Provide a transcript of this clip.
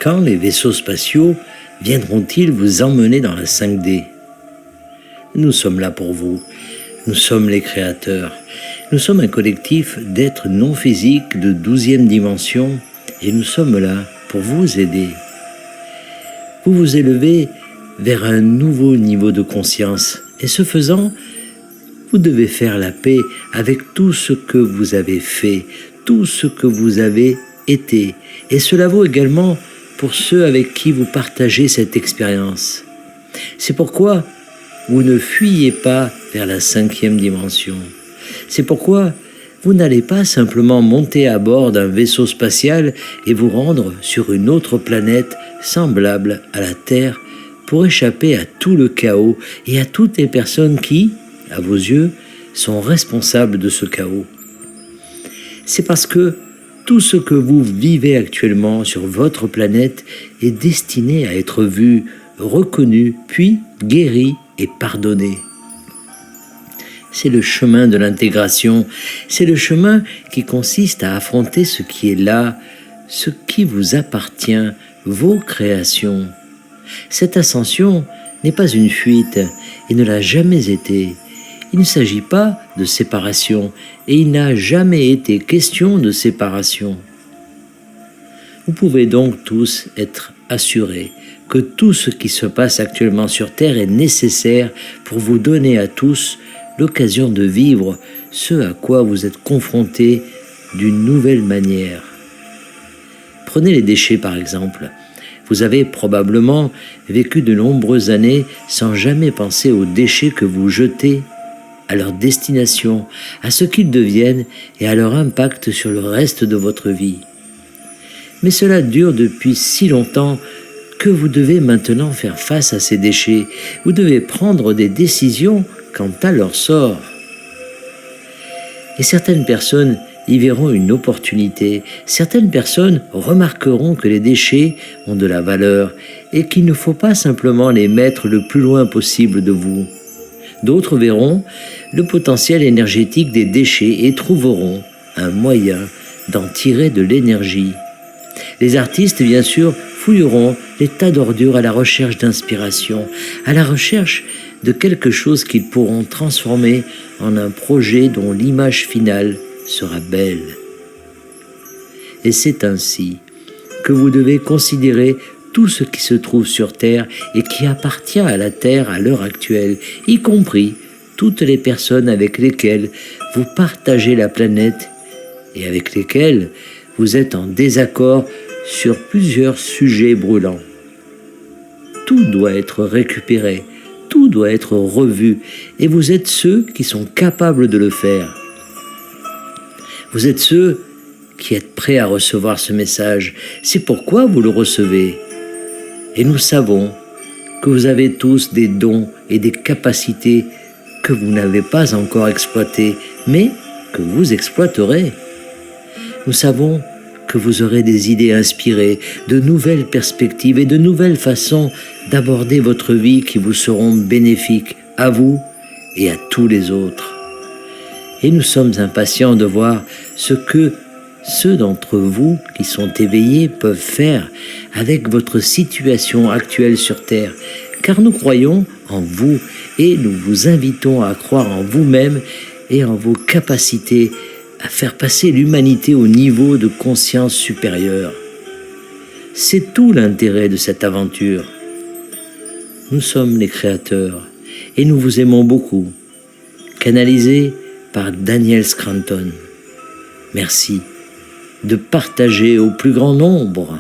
Quand les vaisseaux spatiaux viendront-ils vous emmener dans la 5D? Nous sommes là pour vous. Nous sommes les créateurs. Nous sommes un collectif d'êtres non physiques de 12e dimension et nous sommes là pour vous aider. Vous vous élevez vers un nouveau niveau de conscience et ce faisant, vous devez faire la paix avec tout ce que vous avez fait, tout ce que vous avez été. Et cela vaut également pour ceux avec qui vous partagez cette expérience. C'est pourquoi vous ne fuyez pas vers la 5e dimension. C'est pourquoi vous n'allez pas simplement monter à bord d'un vaisseau spatial et vous rendre sur une autre planète semblable à la Terre pour échapper à tout le chaos et à toutes les personnes qui, à vos yeux, sont responsables de ce chaos. C'est parce que tout ce que vous vivez actuellement sur votre planète est destiné à être vu, reconnu, puis guéri et pardonné. C'est le chemin de l'intégration, c'est le chemin qui consiste à affronter ce qui est là, ce qui vous appartient, vos créations. Cette ascension n'est pas une fuite et ne l'a jamais été. Il ne s'agit pas de séparation et il n'a jamais été question de séparation. Vous pouvez donc tous être assurés que tout ce qui se passe actuellement sur Terre est nécessaire pour vous donner à tous l'occasion de vivre ce à quoi vous êtes confrontés d'une nouvelle manière. Prenez les déchets par exemple. Vous avez probablement vécu de nombreuses années sans jamais penser aux déchets que vous jetez, à leur destination, à ce qu'ils deviennent et à leur impact sur le reste de votre vie. Mais cela dure depuis si longtemps que vous devez maintenant faire face à ces déchets. Vous devez prendre des décisions quant à leur sort. Et certaines personnes y verront une opportunité. Certaines personnes remarqueront que les déchets ont de la valeur et qu'il ne faut pas simplement les mettre le plus loin possible de vous. D'autres verront le potentiel énergétique des déchets et trouveront un moyen d'en tirer de l'énergie. Les artistes, bien sûr, fouilleront les tas d'ordures à la recherche d'inspiration, à la recherche de quelque chose qu'ils pourront transformer en un projet dont l'image finale sera belle. Et c'est ainsi que vous devez considérer tout ce qui se trouve sur Terre et qui appartient à la Terre à l'heure actuelle, y compris toutes les personnes avec lesquelles vous partagez la planète et avec lesquelles vous êtes en désaccord sur plusieurs sujets brûlants. Tout doit être récupéré, tout doit être revu, et vous êtes ceux qui sont capables de le faire. Vous êtes ceux qui êtes prêts à recevoir ce message. C'est pourquoi vous le recevez. Et nous savons que vous avez tous des dons et des capacités que vous n'avez pas encore exploitées, mais que vous exploiterez. Nous savons que vous aurez des idées inspirées, de nouvelles perspectives et de nouvelles façons d'aborder votre vie qui vous seront bénéfiques à vous et à tous les autres. Et nous sommes impatients de voir ce que ceux d'entre vous qui sont éveillés peuvent faire avec votre situation actuelle sur Terre, car nous croyons en vous et nous vous invitons à croire en vous-même et en vos capacités à faire passer l'humanité au niveau de conscience supérieure. C'est tout l'intérêt de cette aventure. Nous sommes les créateurs et nous vous aimons beaucoup. Canalisé par Daniel Scranton. Merci de partager au plus grand nombre